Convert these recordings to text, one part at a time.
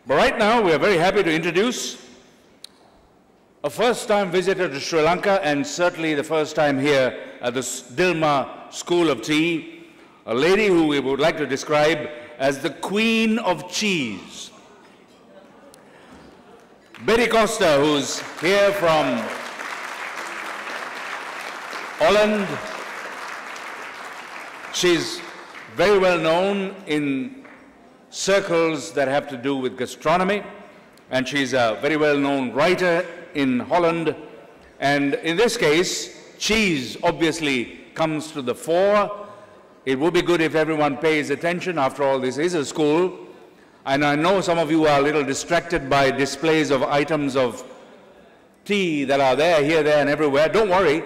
But right now, we are very happy to introduce a first-time visitor to Sri Lanka, and certainly the first time here at the Dilmah School of Tea, a lady who we would like to describe as the Queen of Cheese. Betty Koster, who's here from Holland. She's very well known in circles that have to do with gastronomy, and she's a very well-known writer in Holland. And in this case, cheese obviously comes to the fore. It would be good if everyone pays attention. After all, this is a school. And I know some of you are a little distracted by displays of items of tea that are there, here, there, and everywhere. Don't worry.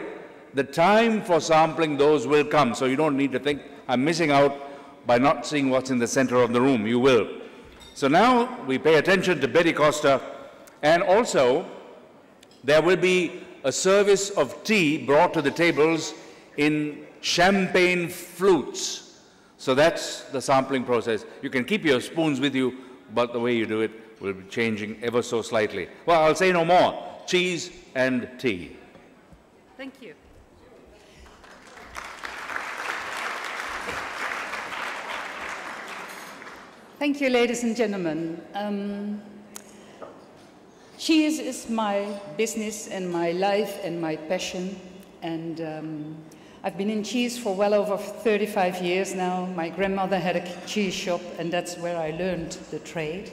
The time for sampling those will come, so you don't need to think, I'm missing out by not seeing what's in the center of the room. You will. So now we pay attention to Betty Koster, and also there will be a service of tea brought to the tables in champagne flutes. So that's the sampling process. You can keep your spoons with you, but the way you do it will be changing ever so slightly. Well, I'll say no more. Cheese and tea. Thank you. Thank you, ladies and gentlemen. Cheese is my business and my life and my passion, and I've been in cheese for well over 35 years now. My grandmother had a cheese shop, and that's where I learned the trade.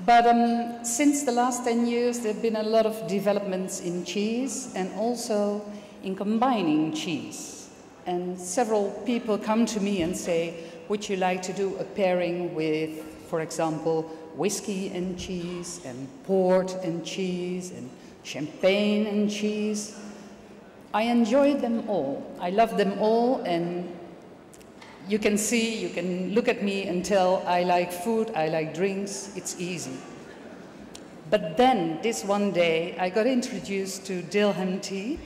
But since the last 10 years, there have been a lot of developments in cheese and also in combining cheese. And several people come to me and say, would you like to do a pairing with, for example, whiskey and cheese, and port and cheese, and champagne and cheese? I enjoy them all. I love them all, and you can see, you can look at me and tell I like food, I like drinks, it's easy. But then, this one day, I got introduced to Dilmah Tea,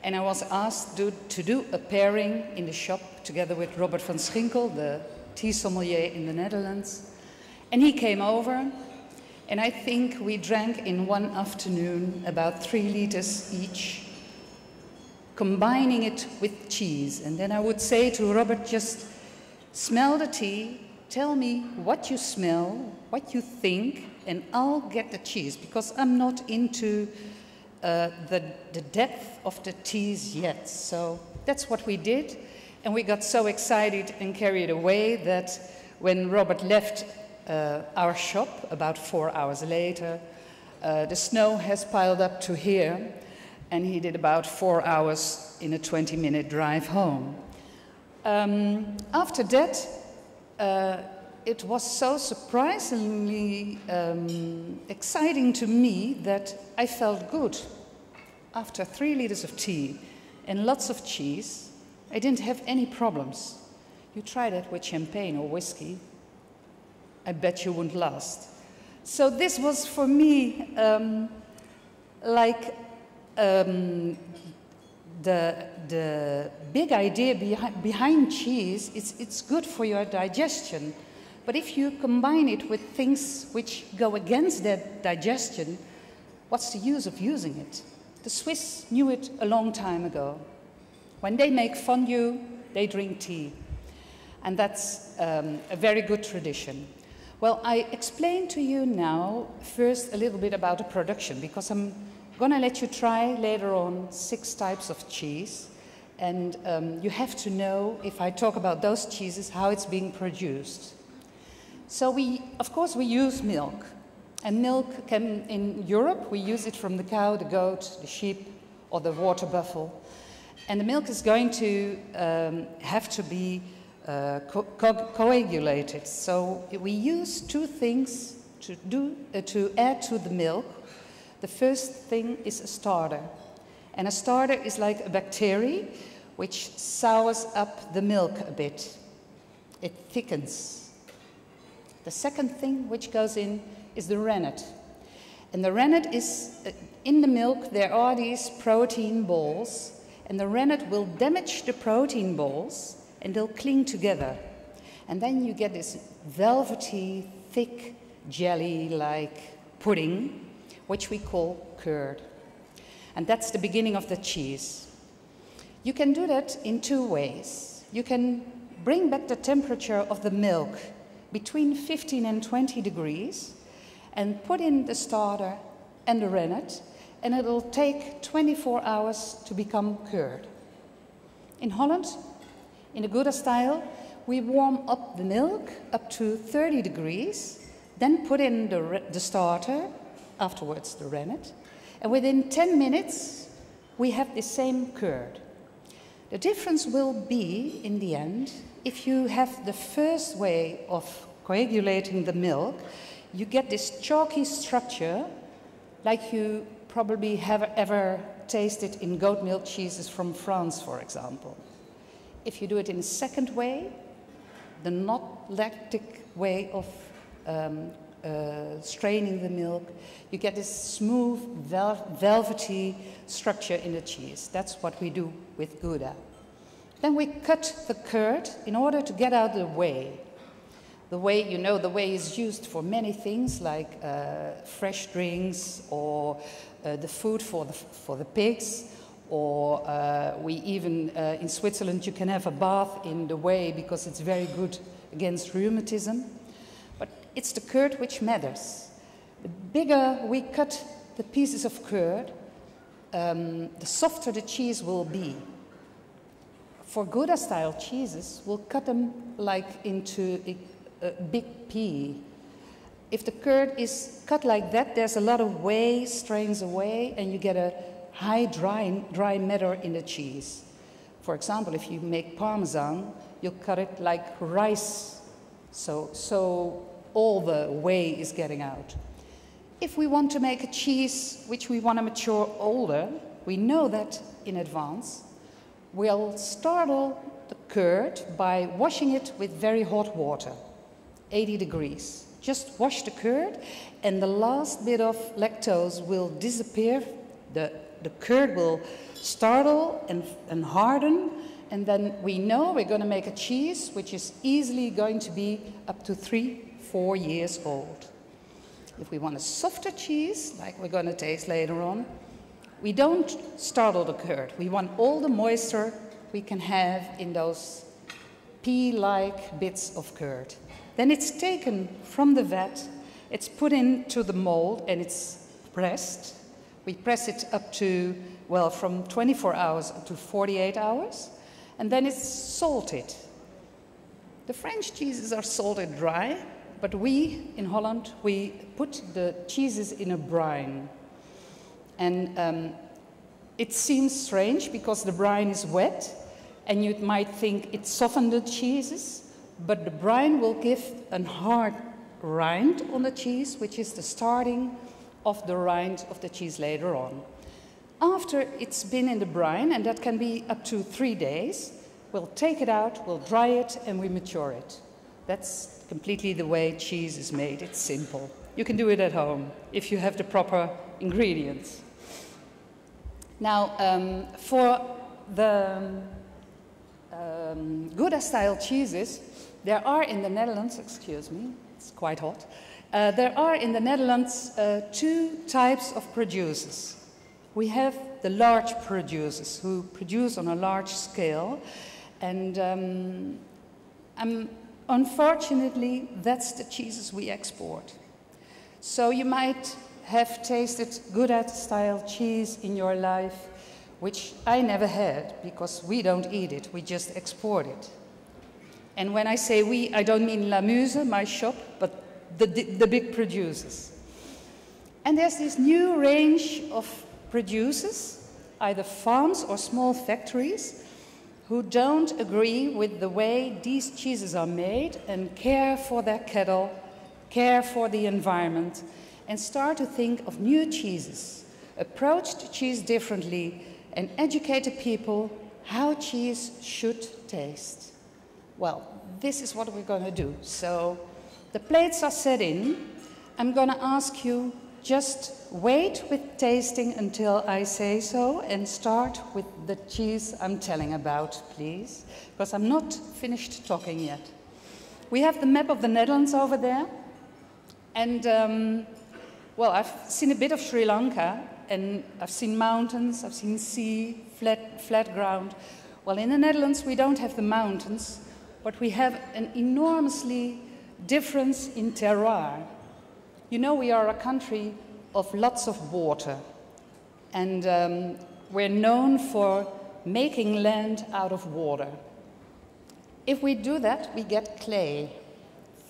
and I was asked to do a pairing in the shop together with Robert van Schinkel, the tea sommelier in the Netherlands. And he came over, and I think we drank in one afternoon about 3 liters each, combining it with cheese. And then I would say to Robert, just smell the tea, tell me what you smell, what you think, and I'll get the cheese, because I'm not into the depth of the teas yet. So that's what we did, and we got so excited and carried away that when Robert left our shop about 4 hours later, the snow has piled up to here, and he did about 4 hours in a 20-minute drive home. After that, it was so surprisingly exciting to me that I felt good. After 3 liters of tea and lots of cheese, I didn't have any problems. You try that with champagne or whiskey, I bet you wouldn't last. So this was for me like the big idea behind cheese. It's good for your digestion. But if you combine it with things which go against that digestion, what's the use of using it? The Swiss knew it a long time ago. When they make fondue, they drink tea. And that's a very good tradition. Well, I explain to you now first a little bit about the production, because I'm going to let you try later on 6 types of cheese. And you have to know, if I talk about those cheeses, how it's being produced. So of course, we use milk. And milk can, in Europe, we use it from the cow, the goat, the sheep, or the water buffalo. And the milk is going to have to be coagulated. So we use 2 things to add to the milk. The first thing is a starter. And a starter is like a bacteria which sours up the milk a bit. It thickens. The second thing which goes in is the rennet. And the rennet is, in the milk there are these protein balls, and the rennet will damage the protein balls and they'll cling together. And then you get this velvety, thick jelly-like pudding, which we call curd. And that's the beginning of the cheese. You can do that in two ways. You can bring back the temperature of the milk between 15 and 20 degrees and put in the starter and the rennet, and it'll take 24 hours to become curd. In Holland, in the Gouda style, we warm up the milk up to 30 degrees, then put in the starter, afterwards the rennet, and within 10 minutes we have the same curd. The difference will be, in the end, if you have the first way of coagulating the milk, you get this chalky structure like you probably have ever tasted in goat milk cheeses from France, for example. If you do it in a second way, the not lactic way of straining the milk, you get this smooth, velvety structure in the cheese. That's what we do with Gouda. Then we cut the curd in order to get out the whey. The whey, you know, the whey is used for many things like fresh drinks or the food for the pigs, or we even, in Switzerland, you can have a bath in the whey because it's very good against rheumatism. But it's the curd which matters. The bigger we cut the pieces of curd, the softer the cheese will be. For Gouda-style cheeses, we'll cut them like into a big pea. If the curd is cut like that, there's a lot of whey strains away, and you get a high dry matter in the cheese. For example, if you make Parmesan, you'll cut it like rice, so all the whey is getting out. If we want to make a cheese which we want to mature older, we know that in advance. We'll startle the curd by washing it with very hot water, 80 degrees. Just wash the curd, and the last bit of lactose will disappear. The curd will startle and harden, and then we know we're going to make a cheese which is easily going to be up to 3-4 years old. If we want a softer cheese, like we're going to taste later on, we don't startle the curd. We want all the moisture we can have in those pea-like bits of curd. Then it's taken from the vat, it's put into the mold, and it's pressed. We press it up to, well, from 24 hours up to 48 hours, and then it's salted. The French cheeses are salted dry, but we, in Holland, we put the cheeses in a brine. And it seems strange because the brine is wet, and you might think it softened the cheeses, but the brine will give a hard rind on the cheese, which is the starting of the rind of the cheese later on. After it's been in the brine, and that can be up to 3 days, we'll take it out, we'll dry it, and we mature it. That's completely the way cheese is made. It's simple. You can do it at home if you have the proper ingredients. Now, for the Gouda-style cheeses, there are in the Netherlands, excuse me, it's quite hot, there are in the Netherlands 2 types of producers. We have the large producers who produce on a large scale, and unfortunately, that's the cheeses we export. So you might have tasted Gouda-style cheese in your life, which I never had, because we don't eat it, we just export it. And when I say we, I don't mean La Muse, my shop, but the big producers. And there's this new range of producers, either farms or small factories, who don't agree with the way these cheeses are made and care for their cattle, care for the environment, and start to think of new cheeses, approach the cheese differently, and educate the people how cheese should taste. Well, this is what we're going to do. So the plates are set in. I'm going to ask you just wait with tasting until I say so, and start with the cheese I'm telling about, please, because I'm not finished talking yet. We have the map of the Netherlands over there. And, well, I've seen a bit of Sri Lanka, and I've seen mountains, I've seen sea, flat ground. Well, in the Netherlands, we don't have the mountains, but we have an enormously difference in terroir. You know, we are a country of lots of water, and we're known for making land out of water. If we do that, we get clay,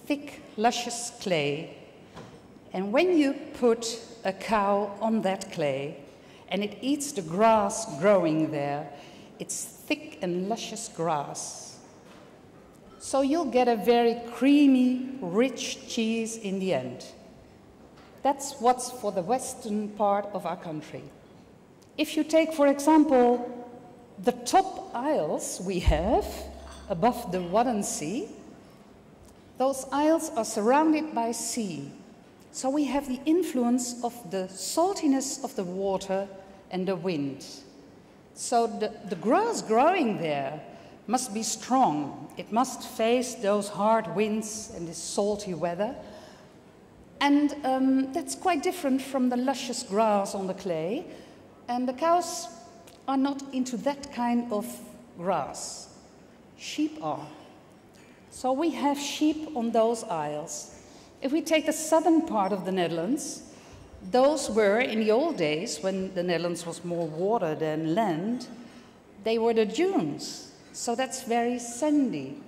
thick, luscious clay. And when you put a cow on that clay, and it eats the grass growing there, it's thick and luscious grass. So you'll get a very creamy, rich cheese in the end. That's what's for the western part of our country. If you take, for example, the top isles we have above the Wadden Sea, those isles are surrounded by sea. So we have the influence of the saltiness of the water and the wind. So the grass growing there must be strong. It must face those hard winds and this salty weather. And that's quite different from the luscious grass on the clay. And the cows are not into that kind of grass. Sheep are. So we have sheep on those isles. If we take the southern part of the Netherlands, those were, in the old days, when the Netherlands was more water than land, they were the dunes. So that's very sandy.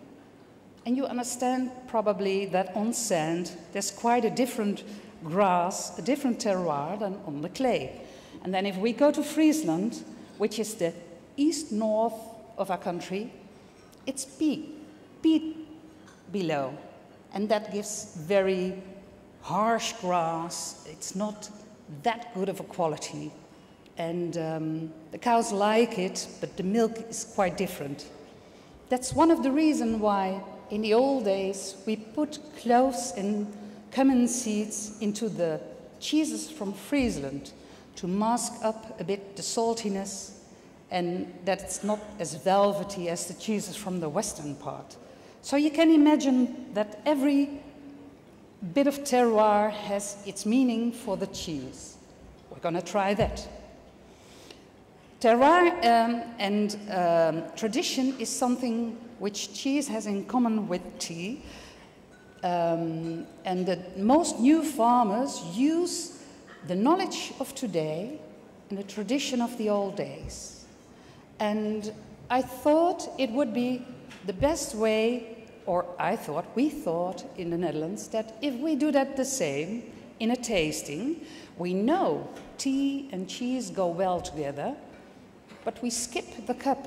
And you understand probably that on sand, there's quite a different grass, a different terroir than on the clay. And then if we go to Friesland, which is the east-north of our country, it's peat below. And that gives very harsh grass. It's not that good of a quality. And the cows like it, but the milk is quite different. That's one of the reasons why in the old days we put cloves and cumin seeds into the cheeses from Friesland to mask up a bit the saltiness, and that it's not as velvety as the cheeses from the western part. So you can imagine that every bit of terroir has its meaning for the cheese. We're going to try that. Terroir and tradition is something which cheese has in common with tea. And the most new farmers use the knowledge of today and the tradition of the old days. And I thought it would be the best way, or we thought in the Netherlands, that if we do that the same in a tasting, we know tea and cheese go well together, but we skip the cup.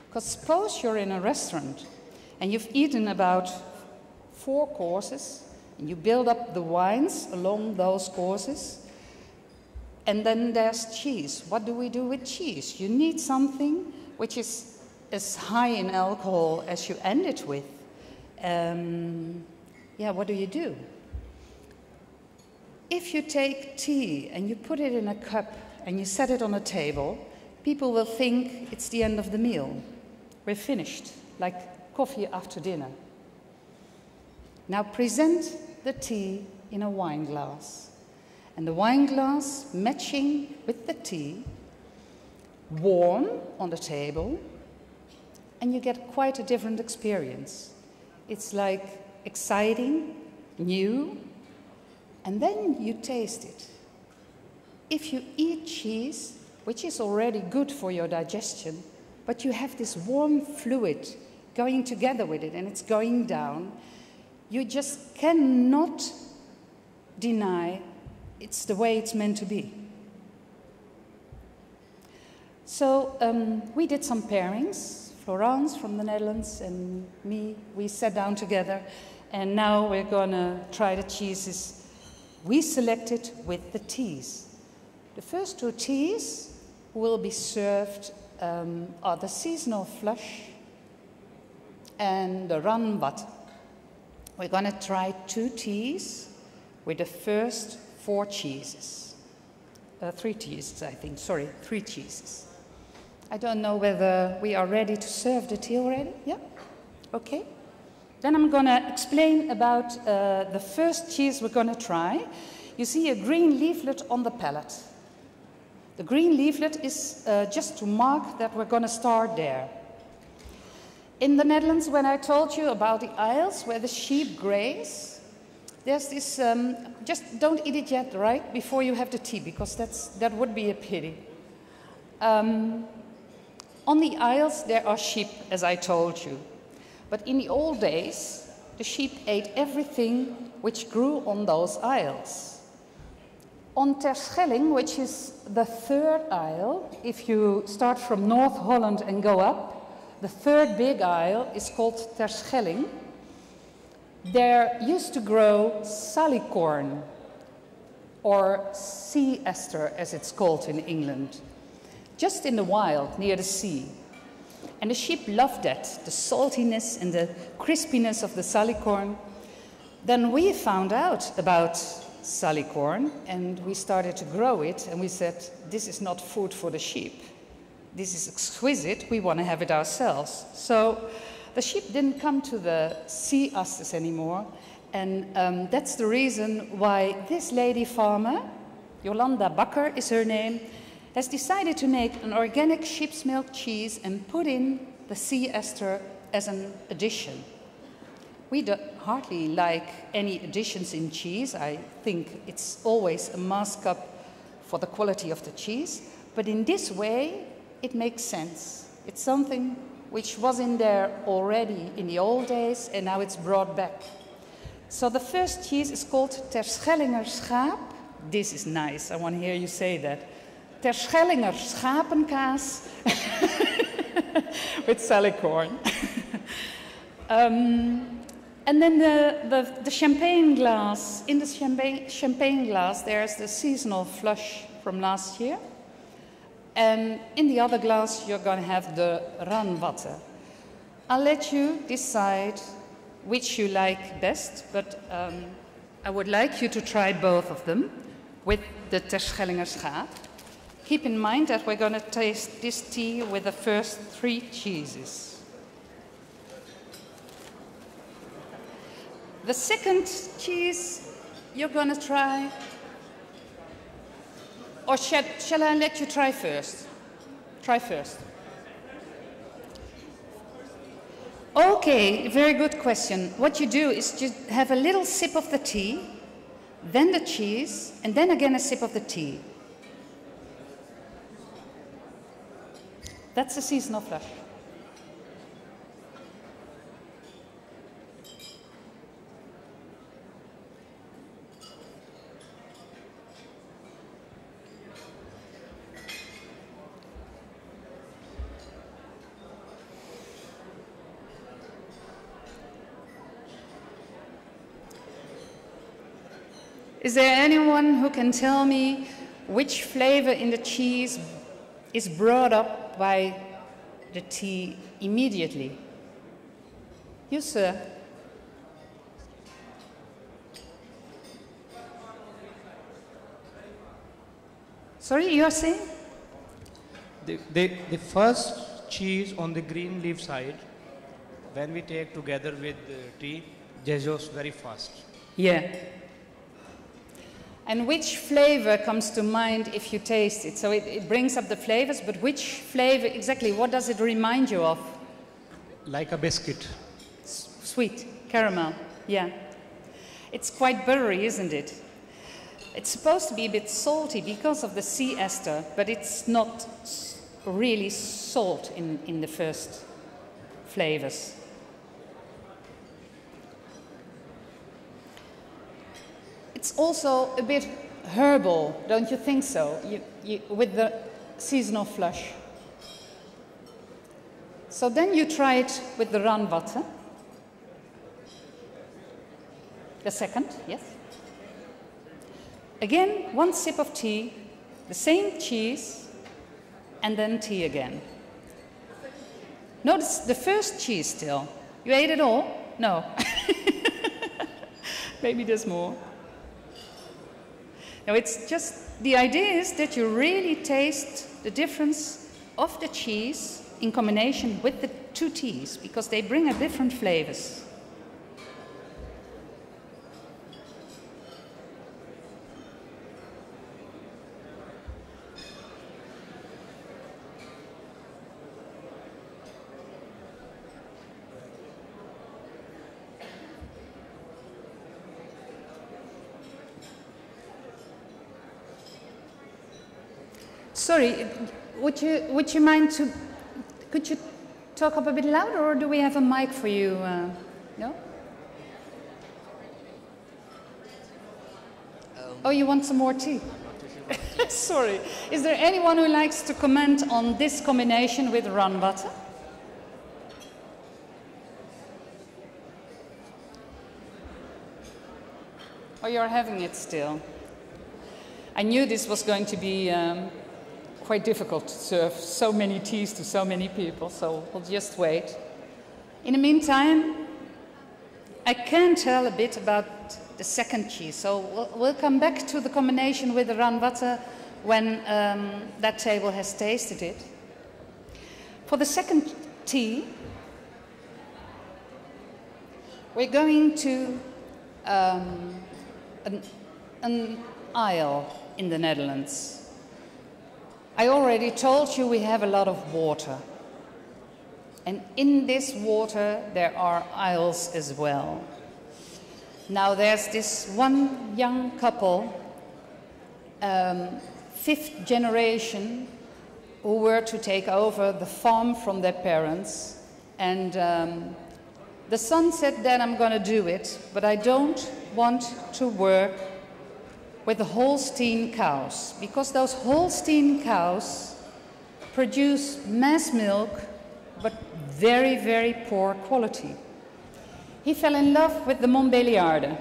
Because suppose you're in a restaurant and you've eaten about 4 courses, and you build up the wines along those courses, and then there's cheese. What do we do with cheese? You need something which is as high in alcohol as you end it with. What do? If you take tea and you put it in a cup and you set it on a table, people will think it's the end of the meal. We're finished, like coffee after dinner. Now present the tea in a wine glass, and the wine glass matching with the tea, warm on the table, and you get quite a different experience. It's like exciting, new, and then you taste it. If you eat cheese, which is already good for your digestion, but you have this warm fluid going together with it and it's going down, you just cannot deny it's the way it's meant to be. So we did some pairings. Florence from the Netherlands and me, we sat down together, and now we're gonna try the cheeses we selected with the teas. The first 2 teas will be served are the seasonal flush and the ranbat. We're going to try 2 teas with the first 4 cheeses. 3 cheeses, I think. Sorry, 3 cheeses. I don't know whether we are ready to serve the tea already. Yeah? Okay. Then I'm going to explain about the first cheese we're going to try. You see a green leaflet on the pallet. The green leaflet is just to mark that we're going to start there. In the Netherlands, when I told you about the aisles where the sheep graze, there's this, just don't eat it yet, right, before you have the tea, because that would be a pity. On the aisles, there are sheep, as I told you. But in the old days, the sheep ate everything which grew on those aisles. On Terschelling, which is the third aisle, if you start from North Holland and go up, the third big aisle is called Terschelling. There used to grow salicorn, or sea aster as it's called in England, just in the wild, near the sea. And the sheep loved that, the saltiness and the crispiness of the salicorn. Then we found out about salicorn and we started to grow it, and we said, this is not food for the sheep. This is exquisite, we want to have it ourselves. So the sheep didn't come to the sea asters anymore, and that's the reason why this lady farmer, Jolanda Bakker is her name, has decided to make an organic sheep's milk cheese and put in the sea aster as an addition. We hardly like any additions in cheese. I think it's always a markup for the quality of the cheese. But in this way, it makes sense. It's something which was in there already in the old days, and now it's brought back. So the first cheese is called Terschellinger schaap. This is nice, I want to hear you say that. Terschellinger schapenkaas with salicorn. And then the champagne glass. In the champagne glass, there's the seasonal flush from last year. And in the other glass, you're going to have the ranwatte. I'll let you decide which you like best, but I would like you to try both of them with the Terschellinger schaap. Keep in mind that we're going to taste this tea with the first 3 cheeses. The second cheese you're going to try, or shall I let you try first? Try first. Okay, very good question. What you do is just have a little sip of the tea, then the cheese, and then again a sip of the tea. That's a seasonal flush. Is there anyone who can tell me which flavor in the cheese is brought up by the tea immediately? You, sir. Sorry, you are saying? The first cheese on the green leaf side, when we take together with the tea, dissolves very fast. Yeah. And which flavor comes to mind if you taste it? So it brings up the flavors, but which flavor exactly? What does it remind you of? Like a biscuit. Sweet, caramel, yeah. It's quite buttery, isn't it? It's supposed to be a bit salty because of the sea ester, but it's not really salt in the first flavors. It's also a bit herbal, don't you think so? With the seasonal flush. So then you try it with the ranwatte. The second, yes. Again, 1 sip of tea, the same cheese, and then tea again. Notice the first cheese still. You ate it all? No. Maybe there's more. No, it's just, the idea is that you really taste the difference of the cheese in combination with the 2 teas, because they bring a different flavors. Sorry, would you mind to, could you talk up a bit louder, or do we have a mic for you? No? Oh, you want some more tea? Sorry. Is there anyone who likes to comment on this combination with run butter? Oh, you're having it still. I knew this was going to be quite difficult to serve so many teas to so many people, so we'll just wait. In the meantime, I can tell a bit about the second cheese, so we'll come back to the combination with the run butter when that table has tasted it. For the second tea, we're going to an isle in the Netherlands. I already told you we have a lot of water. And in this water there are isles as well. Now there's this one young couple, fifth generation, who were to take over the farm from their parents. And the son said, "Dad, I'm going to do it, but I don't want to work with the Holstein cows, because those Holstein cows produce mass milk, but very, very poor quality." He fell in love with the Montbéliarde.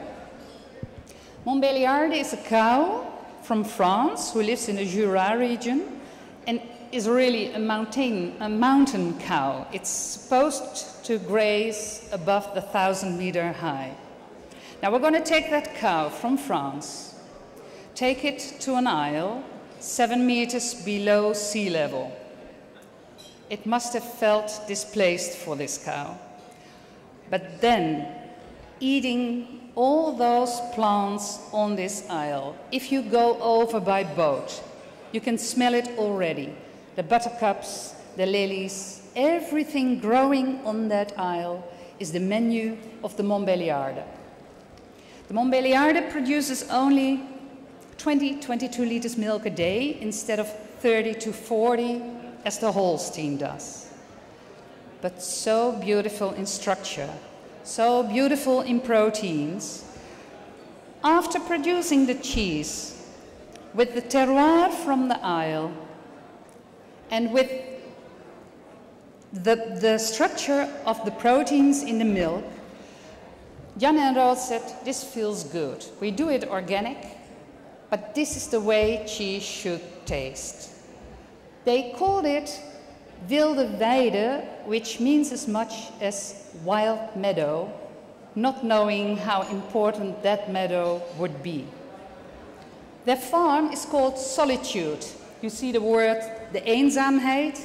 Montbéliarde is a cow from France who lives in the Jura region and is really a mountain cow. It's supposed to graze above the 1,000-meter high. Now we're going to take that cow from France, take it to an isle 7 meters below sea level. It must have felt displaced for this cow. But then, eating all those plants on this isle, if you go over by boat, you can smell it already. The buttercups, the lilies, everything growing on that isle is the menu of the Montbéliarde. The Montbéliarde produces only 22 liters milk a day instead of 30 to 40 as the Holstein does. But so beautiful in structure, so beautiful in proteins. After producing the cheese with the terroir from the isle and with the structure of the proteins in the milk, Jan and Rood said, "This feels good. We do it organic, but this is the way cheese should taste." They called it wilde weide, which means as much as wild meadow, not knowing how important that meadow would be. Their farm is called Solitude. You see the word, the eenzaamheid,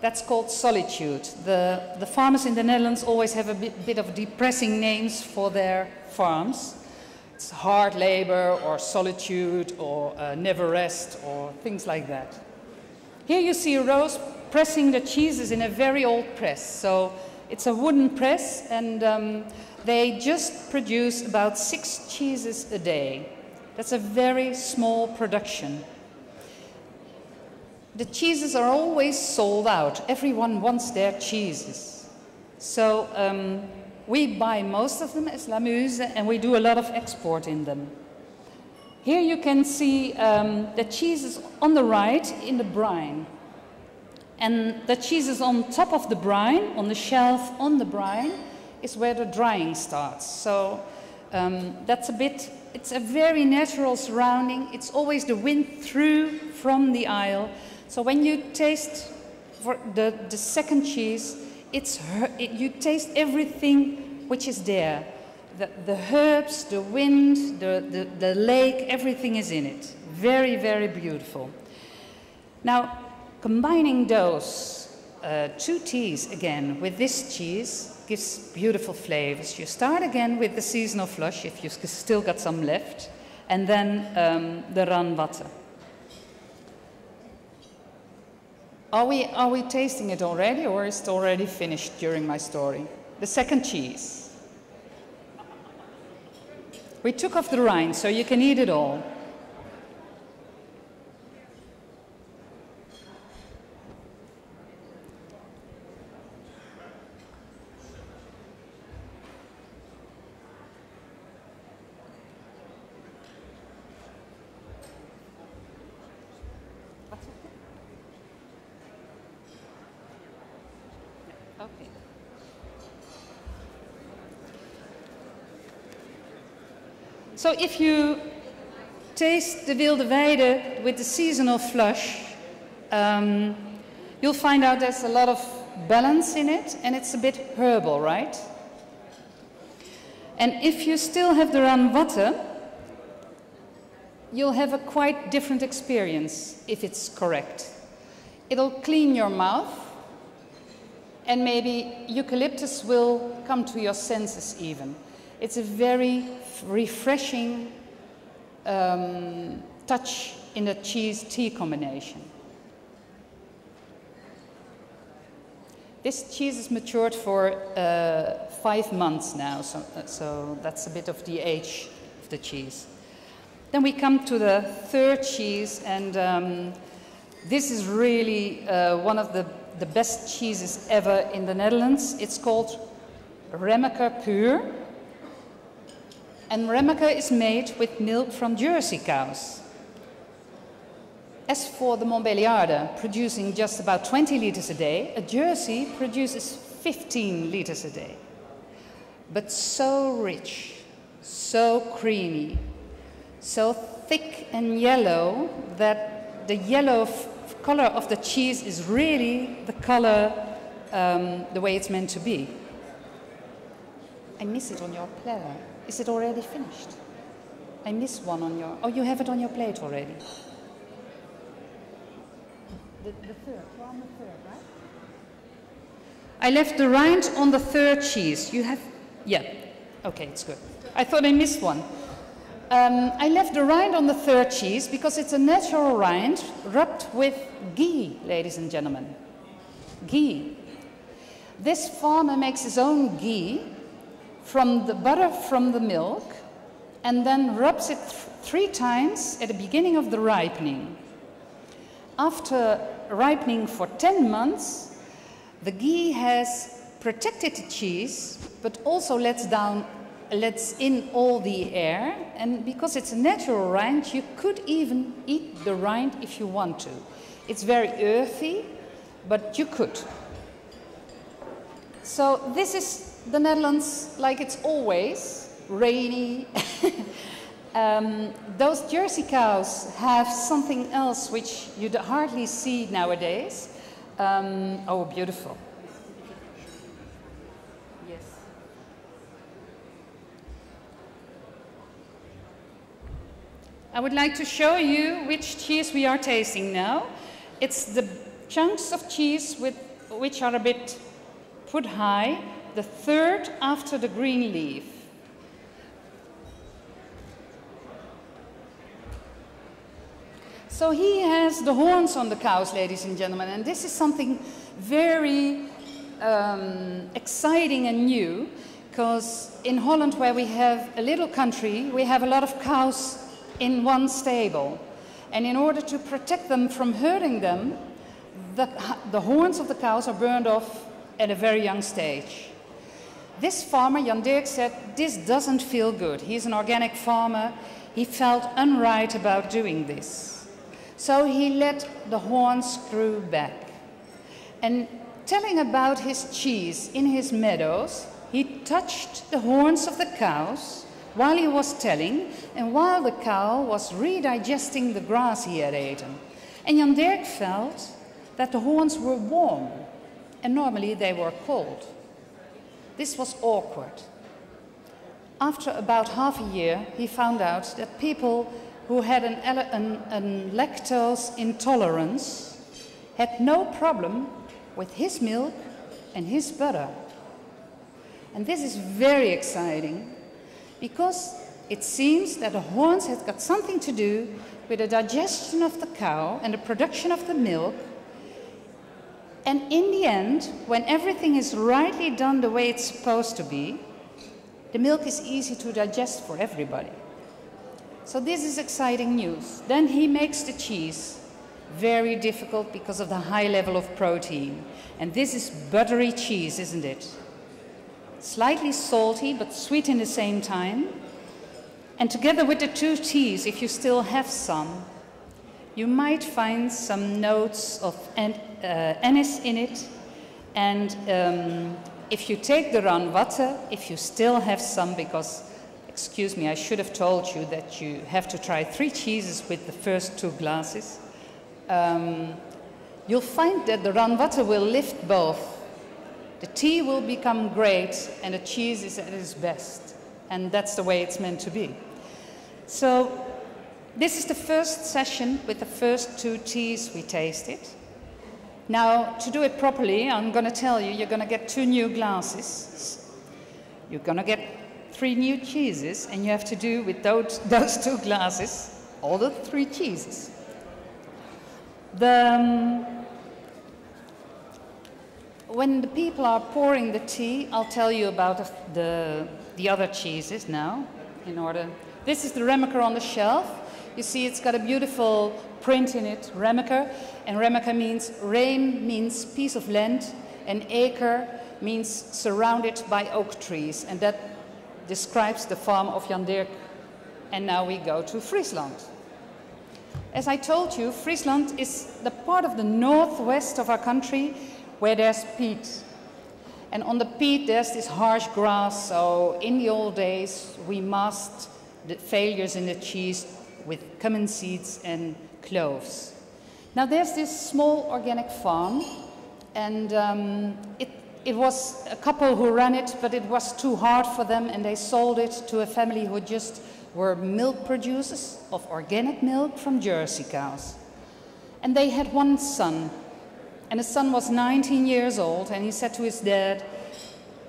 that's called Solitude. The farmers in the Netherlands always have a bit of depressing names for their farms. It's hard labor, or solitude, or never rest, or things like that. Here you see Rose pressing the cheeses in a very old press. So it's a wooden press, and they just produce about 6 cheeses a day. That's a very small production. The cheeses are always sold out. Everyone wants their cheeses. So we buy most of them as La Muse, and we do a lot of export in them. Here you can see the cheeses on the right in the brine. And the cheeses on top of the brine, on the shelf on the brine, is where the drying starts. So that's it's a very natural surrounding. It's always the wind through from the isle. So when you taste for the second cheese, you taste everything which is there. The herbs, the wind, the lake, everything is in it. Very, very beautiful. Now, combining those 2 teas again with this cheese gives beautiful flavors. You start again with the seasonal flush, if you still got some left, and then the run butter. Are we tasting it already, or is it already finished during my story? The second cheese. We took off the rind, so you can eat it all. So if you taste the Wilde Weide with the seasonal flush, you'll find out there's a lot of balance in it, and it's a bit herbal, right? And if you still have the Ranwatte, you'll have a quite different experience if it's correct. It'll clean your mouth, and maybe eucalyptus will come to your senses even. It's a very refreshing touch in the cheese-tea combination. This cheese is matured for 5 months now, so that's a bit of the age of the cheese. Then we come to the third cheese, and this is really one of the best cheeses ever in the Netherlands. It's called Remmeker Puur. And Remmeker is made with milk from Jersey cows. As for the Montbéliarde, producing just about 20 liters a day, a Jersey produces 15 liters a day. But so rich, so creamy, so thick and yellow that the yellow color of the cheese is really the color the way it's meant to be. I miss it on your platter. Is it already finished? I miss one on your... Oh, you have it on your plate already. The third, you're on the third, right? I left the rind on the third cheese. You have... Yeah. Okay, it's good. I thought I missed one. I left the rind on the third cheese because it's a natural rind rubbed with ghee, ladies and gentlemen. Ghee. This farmer makes his own ghee from the butter from the milk and then rubs it 3 times at the beginning of the ripening. After ripening for 10 months, the ghee has protected the cheese, but also lets in all the air. And because it's a natural rind, you could even eat the rind if you want to. It's very earthy, but you could. So this is the Netherlands like it's always, rainy. Those Jersey cows have something else which you hardly see nowadays. Oh, beautiful. Yes. I would like to show you which cheese we are tasting now. It's the chunks of cheese which are a bit put high, the third after the green leaf. So he has the horns on the cows, ladies and gentlemen, and this is something very exciting and new, because in Holland, where we have a little country, we have a lot of cows in one stable. And in order to protect them from hurting them, the horns of the cows are burned off at a very young stage. This farmer, Jan Dirk, said, this doesn't feel good. He's an organic farmer. He felt unright about doing this. So he let the horns grow back. And telling about his cheese in his meadows, he touched the horns of the cows while he was telling, and while the cow was redigesting the grass he had eaten. And Jan Dirk felt that the horns were warm, and normally they were cold. This was awkward. After about half a year, he found out that people who had an lactose intolerance had no problem with his milk and his butter. And this is very exciting, because it seems that the horns had got something to do with the digestion of the cow and the production of the milk. And in the end, when everything is rightly done the way it's supposed to be, the milk is easy to digest for everybody. So this is exciting news. Then he makes the cheese very difficult because of the high level of protein. And this is buttery cheese, isn't it? Slightly salty, but sweet in the same time. And together with the 2 teas, if you still have some, you might find some notes of anise in it. And if you take the Ranwatte, if you still have some, because excuse me, I should have told you that you have to try 3 cheeses with the first 2 glasses. You'll find that the ranwatte will lift both. The tea will become great and the cheese is at its best. And that's the way it's meant to be. So this is the first session with the first 2 teas we tasted. Now, to do it properly, I'm going to tell you, you're going to get 2 new glasses. You're going to get 3 new cheeses, and you have to do with those 2 glasses all the 3 cheeses. When the people are pouring the tea, I'll tell you about the other cheeses now. This is the Remmeker on the shelf. You see it's got a beautiful print in it, Remmeker. And Remmeker means, Reem means piece of land, and acre means surrounded by oak trees. And that describes the farm of Jan Dirk. And now we go to Friesland. As I told you, Friesland is the part of the northwest of our country where there's peat. And on the peat there's this harsh grass, so in the old days we masked the failures in the cheese with cumin seeds and cloves. Now there's this small organic farm, and it was a couple who ran it, but it was too hard for them, and they sold it to a family who just were milk producers of organic milk from Jersey cows. And they had 1 son, and the son was 19 years old, and he said to his dad,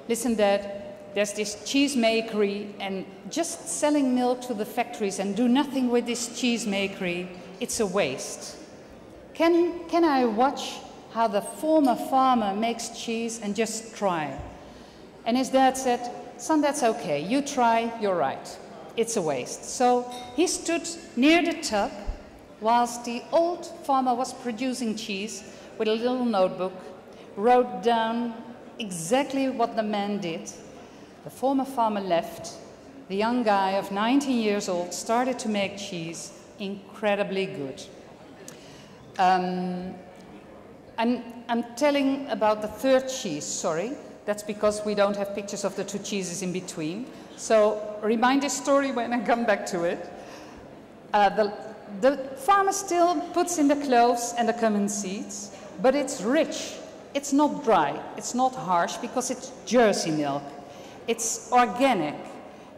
"Listen, Dad, there's this cheese makery, and just selling milk to the factories and do nothing with this cheese makery, it's a waste. Can I watch how the former farmer makes cheese and just try?" And his dad said, "Son, that's okay. You try, you're right. It's a waste." So he stood near the tub whilst the old farmer was producing cheese with a little notebook, wrote down exactly what the man did. The former farmer left. The young guy of 19 years old started to make cheese, incredibly good. I'm telling about the 3rd cheese, sorry. That's because we don't have pictures of the 2 cheeses in between. So remind this story when I come back to it. The farmer still puts in the cloves and the cumin seeds, but it's rich. It's not dry, it's not harsh, because it's Jersey milk. It's organic.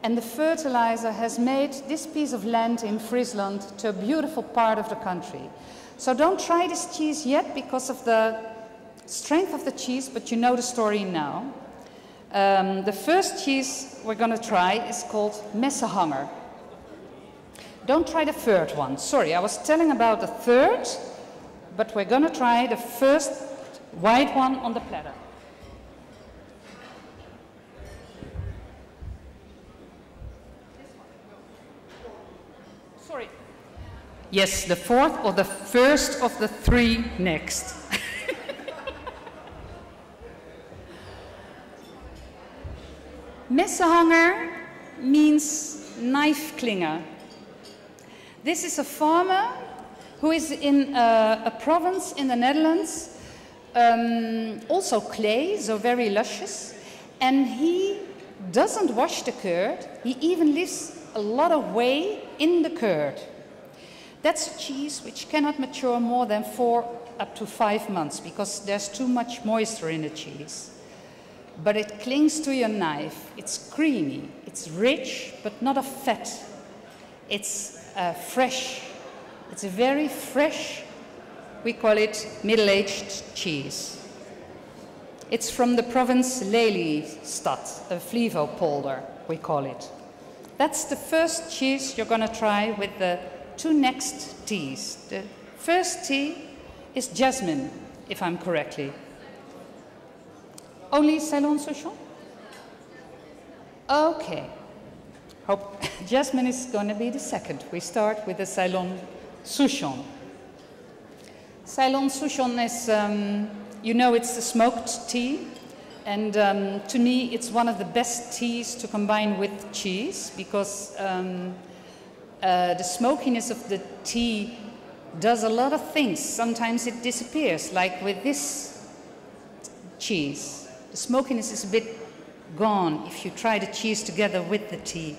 And the fertilizer has made this piece of land in Friesland to a beautiful part of the country. So don't try this cheese yet because of the strength of the cheese, but you know the story now. The first cheese we're going to try is called Messehanger. Don't try the 3rd one. Sorry, I was telling about the 3rd, but we're going to try the first white one on the platter. Sorry. Yes, the 4th or the first of the 3 next. Messehanger means knife klinger. This is a farmer who is in a province in the Netherlands, also clay, so very luscious, and he doesn't wash the curd, he even leaves a lot of whey in the curd. That's cheese which cannot mature more than 4 up to 5 months because there's too much moisture in the cheese. But it clings to your knife, it's creamy, it's rich, but not a fat. It's fresh, it's a very fresh, we call it middle-aged cheese. It's from the province Lelystad, a Flevopolder, we call it. That's the first cheese you're going to try with the 2 next teas. The first tea is jasmine, if I'm correctly. Only Ceylon Souchong? Okay. Hope jasmine is going to be the second. We start with the Ceylon Souchong. Ceylon Souchong is, you know, it's the smoked tea. And to me, it's one of the best teas to combine with cheese because the smokiness of the tea does a lot of things. Sometimes it disappears, like with this cheese. The smokiness is a bit gone if you try the cheese together with the tea.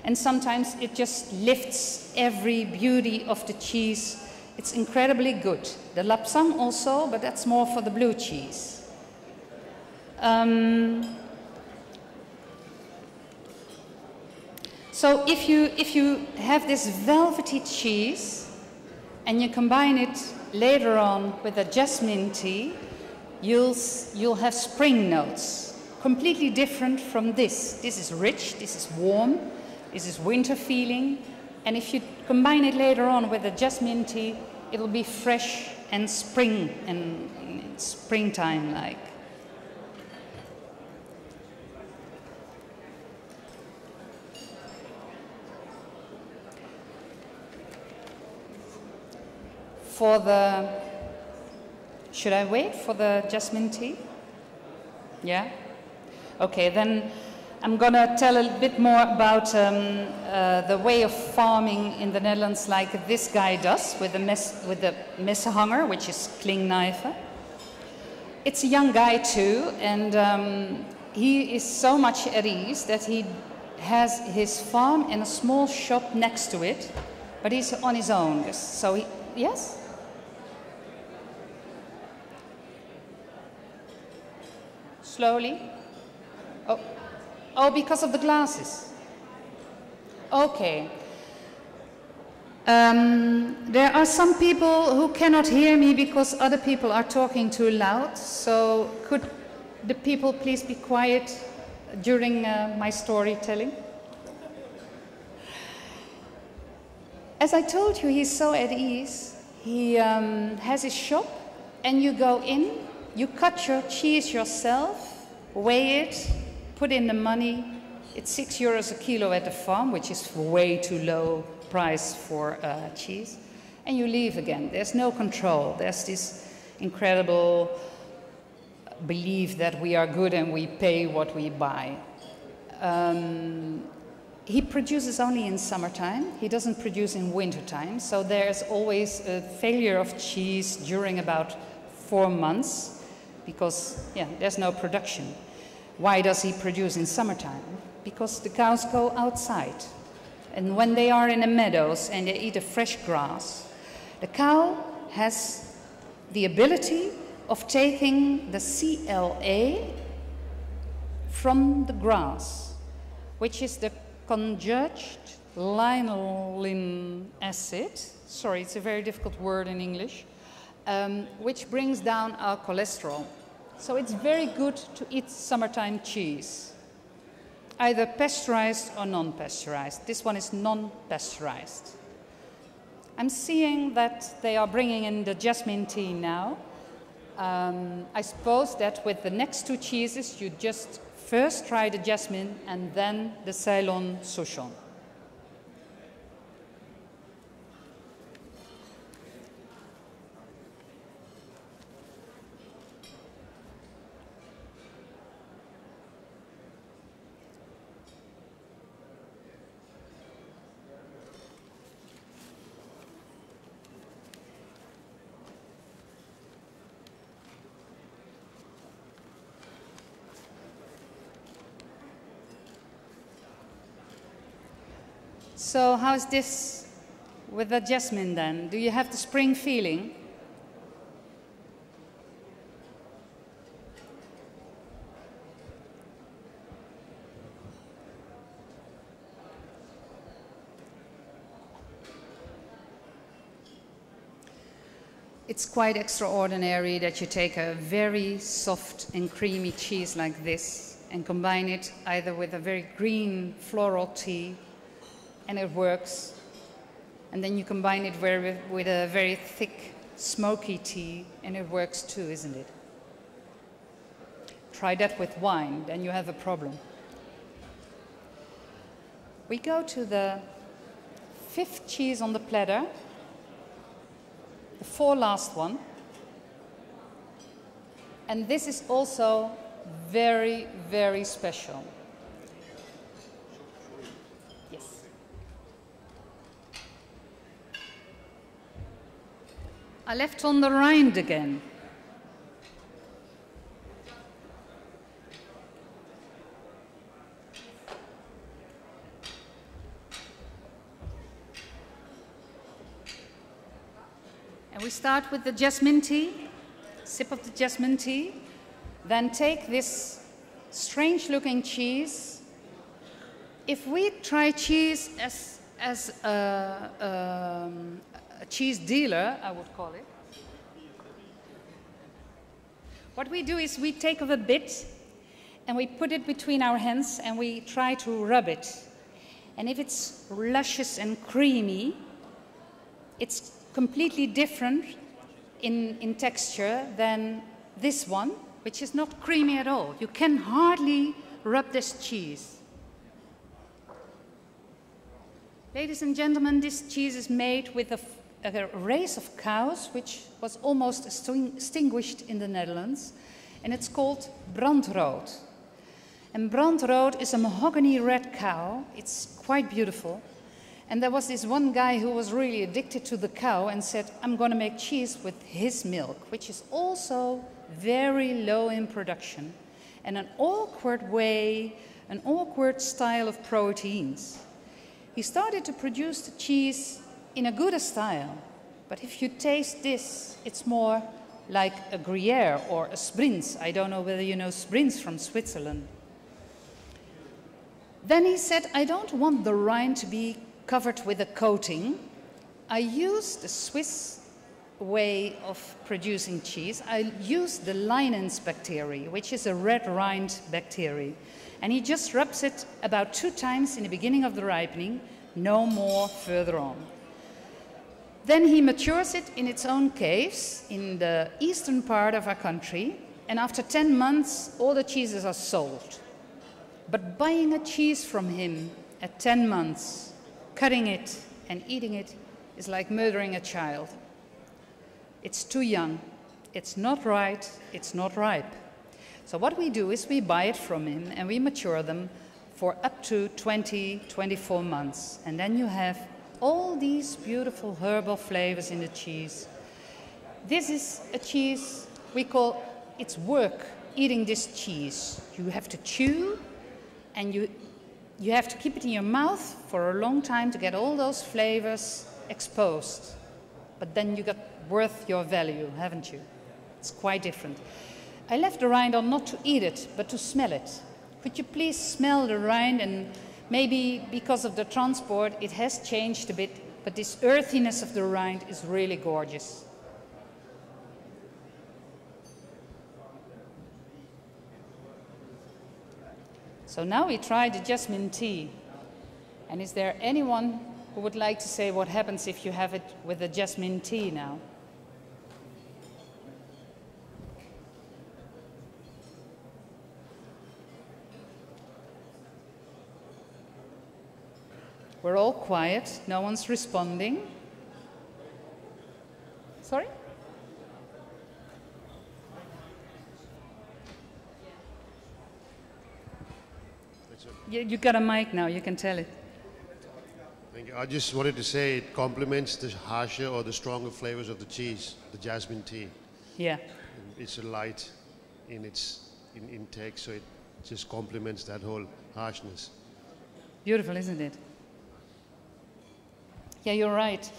And sometimes it just lifts every beauty of the cheese. It's incredibly good. The lapsang also, but that's more for the blue cheese. So if you have this velvety cheese and you combine it later on with a jasmine tea, you'll have spring notes, completely different from this. This is rich, this is warm, this is winter feeling. And if you combine it later on with a jasmine tea, it'll be fresh and spring and springtime-like. For the, should I wait for the jasmine tea? Yeah? Okay, then I'm gonna tell a bit more about the way of farming in the Netherlands like this guy does with the messenhanger, which is klingknife. It's a young guy too, and he is so much at ease that he has his farm and a small shop next to it, but he's on his own. So he, yes? Slowly. Oh, because of the glasses. Okay. There are some people who cannot hear me because other people are talking too loud. So could the people please be quiet during my storytelling? As I told you, he's so at ease. He has his shop, and you go in, you cut your cheese yourself, weigh it, put in the money. It's €6 a kilo at the farm, which is way too low price for cheese. And you leave again. There's no control. There's this incredible belief that we are good and we pay what we buy. He produces only in summertime. He doesn't produce in wintertime. So there's always a failure of cheese during about 4 months because, yeah, there's no production. Why does he produce in summertime? Because the cows go outside. And when they are in the meadows and they eat a fresh grass, the cow has the ability of taking the CLA from the grass, which is the conjugate linolenic acid. Sorry, it's a very difficult word in English, which brings down our cholesterol. So it's very good to eat summertime cheese, either pasteurized or non-pasteurized. This one is non-pasteurized. I'm seeing that they are bringing in the jasmine tea now. I suppose that with the next 2 cheeses, you just first try the jasmine and then the Ceylon Souchong. So how's this with the jasmine then? Do you have the spring feeling? It's quite extraordinary that you take a very soft and creamy cheese like this and combine it either with a very green floral tea, and it works. And then you combine it with a very thick, smoky tea, and it works too, isn't it? Try that with wine, then you have a problem. We go to the 5th cheese on the platter, the 4th last one. And this is also very, very special. I left on the rind again. And we start with the jasmine tea, sip of the jasmine tea, then take this strange looking cheese. If we try cheese as a cheese dealer, I would call it, what we do is we take off a bit and we put it between our hands and we try to rub it. And if it's luscious and creamy, it's completely different in texture than this one, which is not creamy at all. You can hardly rub this cheese. Ladies and gentlemen, this cheese is made with a race of cows, which was almost extinguished in the Netherlands, and it's called brandrood. And brandrood is a mahogany red cow. It's quite beautiful. And there was this one guy who was really addicted to the cow and said, I'm going to make cheese with his milk, which is also very low in production, and an awkward way, an awkward style of proteins. He started to produce the cheese in a good style, but if you taste this, it's more like a Gruyere or a Sprins. I don't know whether you know Sprins from Switzerland. Then he said, I don't want the rind to be covered with a coating. I use the Swiss way of producing cheese. I use the Linens bacteria, which is a red rind bacteria. And he just rubs it about 2 times in the beginning of the ripening, no more further on. Then he matures it in its own caves in the eastern part of our country, and after 10 months, all the cheeses are sold. But buying a cheese from him at 10 months, cutting it and eating it is like murdering a child. It's too young, it's not right, it's not ripe. So what we do is we buy it from him and we mature them for up to 24 months. And then you have all these beautiful herbal flavors in the cheese. This is a cheese we call, it's work eating this cheese. You have to chew and you have to keep it in your mouth for a long time to get all those flavors exposed. But then you got worth your value, haven't you? It's quite different. I left the rind on not to eat it, but to smell it. Could you please smell the rind? And maybe because of the transport, it has changed a bit, but this earthiness of the rind is really gorgeous. So now we try the jasmine tea. And is there anyone who would like to say what happens if you have it with the jasmine tea now? We're all quiet, no one's responding. Sorry? You got a mic now, you can tell it. Thank you. I just wanted to say it complements the harsher or the stronger flavors of the cheese, the jasmine tea. Yeah. It's a light in its intake, so it just complements that whole harshness. Beautiful, isn't it? Yeah, you're right.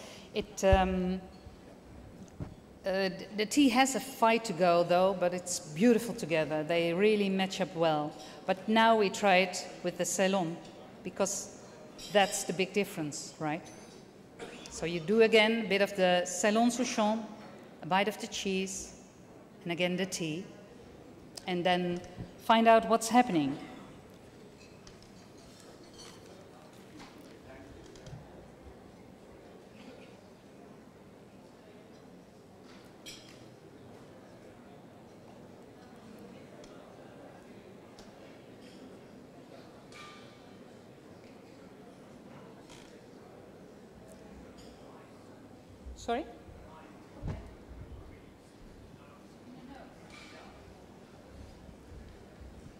The tea has a fight to go, though, but it's beautiful together. They really match up well. But now we try it with the Ceylon, because that's the big difference, right? So you do again a bit of the Ceylon Souchon, a bite of the cheese, and again the tea, and then find out what's happening. Sorry?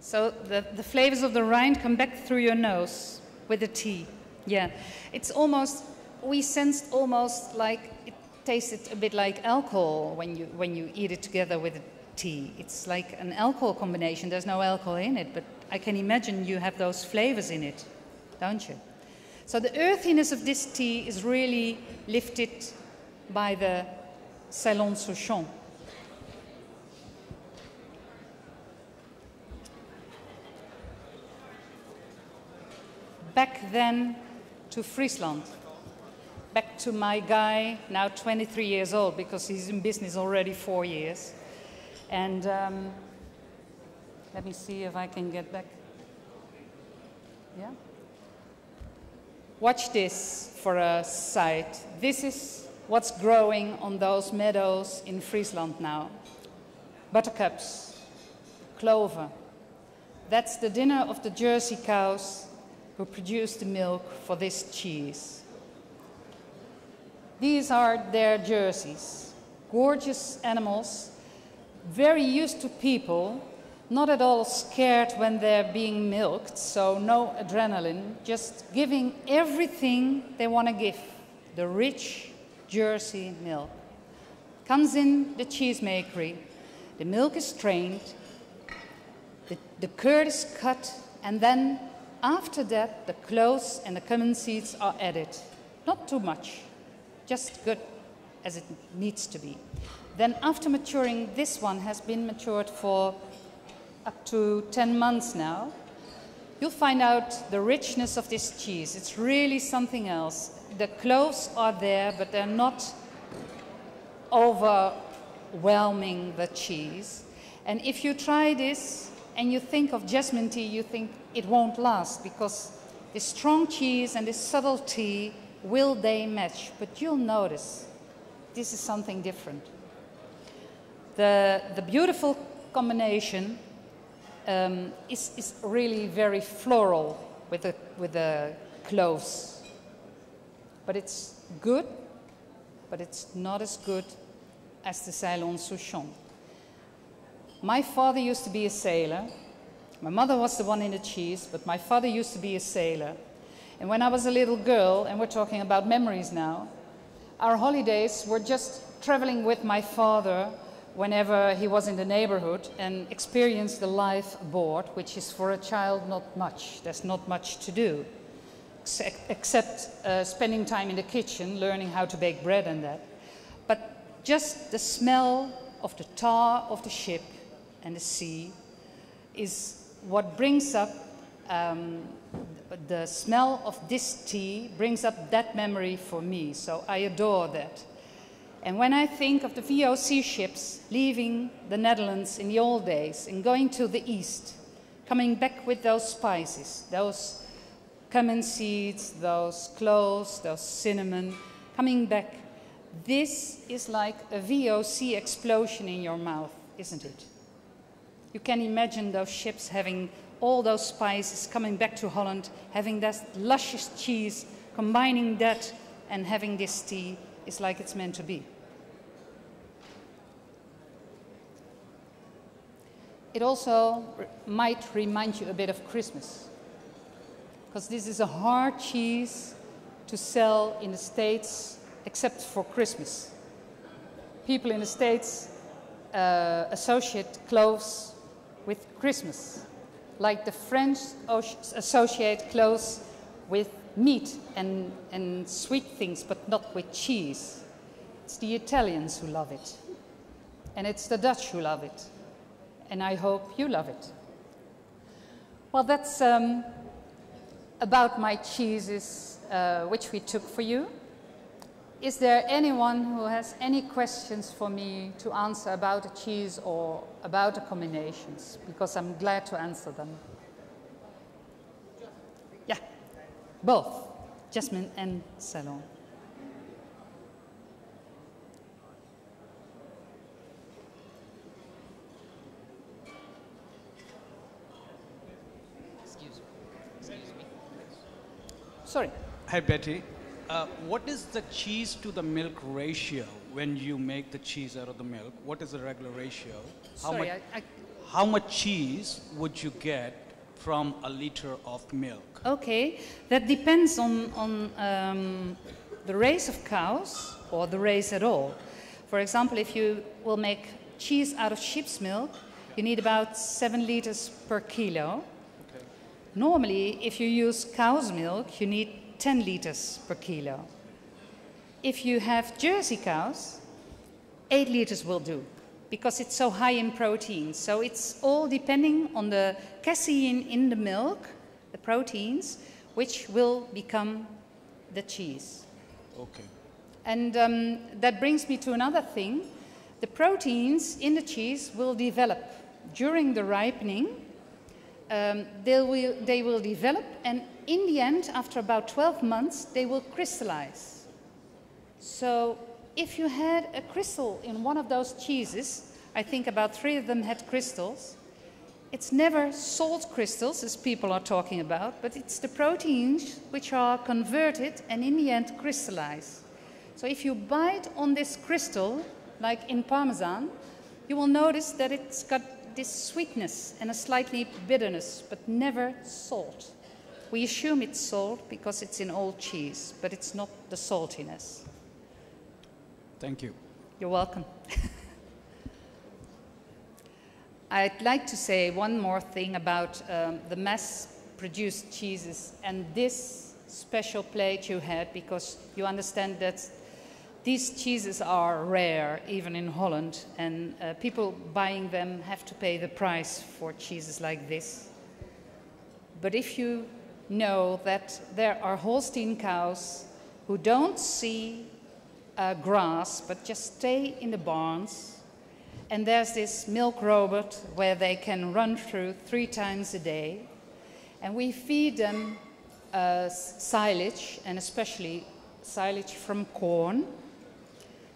So the flavors of the rind come back through your nose with the tea. Yeah, it's almost, we sensed almost like it tasted a bit like alcohol when you eat it together with the tea. It's like an alcohol combination. There's no alcohol in it, but I can imagine you have those flavors in it, don't you? So the earthiness of this tea is really lifted by the Salon Souchon. Back then to Friesland. Back to my guy, now 23 years old, because he's in business already 4 years. And let me see if I can get back. Yeah. Watch this for a sight. This is what's growing on those meadows in Friesland now. Buttercups, clover. That's the dinner of the Jersey cows who produce the milk for this cheese. These are their jerseys. Gorgeous animals, very used to people, not at all scared when they're being milked, so no adrenaline, just giving everything they want to give. The rich Jersey milk. Comes in the cheesemakery, the milk is strained, the curd is cut, and then after that the cloves and the cumin seeds are added. Not too much, just good as it needs to be. Then after maturing, this one has been matured for up to 10 months now. You'll find out the richness of this cheese. It's really something else. The cloves are there, but they're not overwhelming the cheese. And if you try this and you think of jasmine tea, you think it won't last, because this strong cheese and this subtle tea, will they match? But you'll notice this is something different. The beautiful combination is really very floral with the cloves. But it's good, but it's not as good as the Salon Souchon. My father used to be a sailor. My mother was the one in the cheese, but my father used to be a sailor. And when I was a little girl, and we're talking about memories now, our holidays were just traveling with my father whenever he was in the neighborhood and experienced the life aboard, which is for a child not much. There's not much to do, except spending time in the kitchen, learning how to bake bread and that. But just the smell of the tar of the ship and the sea is what brings up the smell of this tea, brings up that memory for me. So I adore that. And when I think of the VOC ships leaving the Netherlands in the old days and going to the east, coming back with those spices, those cumin seeds, those cloves, those cinnamon, coming back, this is like a VOC explosion in your mouth, isn't it? You can imagine those ships having all those spices coming back to Holland, having that luscious cheese, combining that and having this tea is like it's meant to be. It also might remind you a bit of Christmas, because this is a hard cheese to sell in the States except for Christmas. People in the States associate cloves with Christmas, like the French associate cloves with meat and sweet things, but not with cheese. It's the Italians who love it, and it's the Dutch who love it, and I hope you love it. Well, that's about my cheeses, which we took for you. Is there anyone who has any questions for me to answer about the cheese or about the combinations? Because I'm glad to answer them. Yeah, both, Jasmine and Salon. Excuse me. Sorry. Hi, Betty. What is the cheese to the milk ratio when you make the cheese out of the milk? What is the regular ratio? How much cheese would you get from a liter of milk? Okay, that depends on the race of cows or the race at all. For example, if you will make cheese out of sheep's milk, you need about 7 liters per kilo. Okay. Normally, if you use cow's milk, you need 10 liters per kilo. If you have Jersey cows, 8 liters will do, because it's so high in protein. So it's all depending on the casein in the milk, the proteins, which will become the cheese. Okay. And that brings me to another thing. The proteins in the cheese will develop during the ripening. They will develop, and in the end, after about 12 months, they will crystallize. So if you had a crystal in one of those cheeses, I think about 3 of them had crystals. It's never salt crystals, as people are talking about, but it's the proteins which are converted and in the end crystallize. So if you bite on this crystal, like in Parmesan, you will notice that it's got this sweetness and a slightly bitterness, but never salt. We assume it's salt because it's in old cheese, but it's not the saltiness. Thank you. You're welcome. I'd like to say one more thing about the mass-produced cheeses and this special plate you had, because you understand that these cheeses are rare, even in Holland, and people buying them have to pay the price for cheeses like this. But if you know that there are Holstein cows who don't see grass, but just stay in the barns, and there's this milk robot where they can run through 3 times a day, and we feed them silage, and especially silage from corn.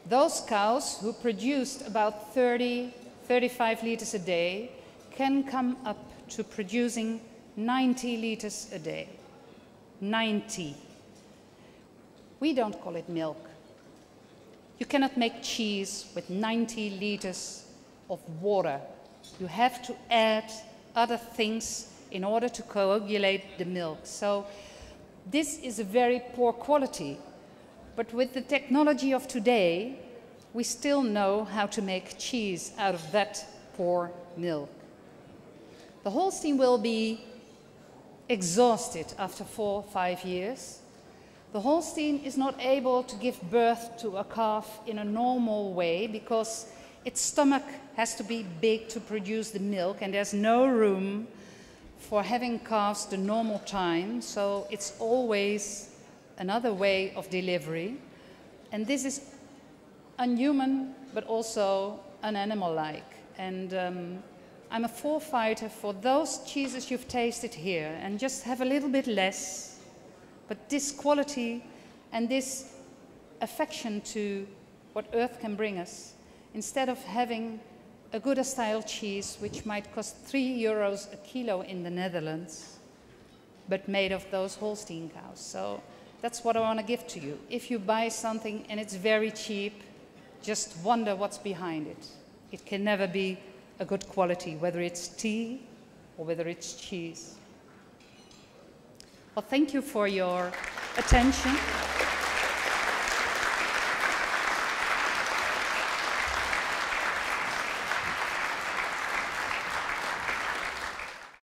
Those cows who produced about 35 liters a day can come up to producing 90 liters a day. 90. We don't call it milk. You cannot make cheese with 90 liters of water. You have to add other things in order to coagulate the milk. So this is a very poor quality. But with the technology of today, we still know how to make cheese out of that poor milk. The Holstein will be exhausted after 4 or 5 years. The Holstein is not able to give birth to a calf in a normal way because its stomach has to be big to produce the milk, and there's no room for having calves the normal time, so it's always another way of delivery. And this is unhuman, but also unanimal-like. And I'm a forefighter for those cheeses you've tasted here, and just have a little bit less, but this quality and this affection to what earth can bring us, instead of having a Gouda-style cheese, which might cost €3 a kilo in the Netherlands, but made of those Holstein cows. So that's what I want to give to you. If you buy something and it's very cheap, just wonder what's behind it. It can never be a good quality, whether it's tea or whether it's cheese. Well, thank you for your attention.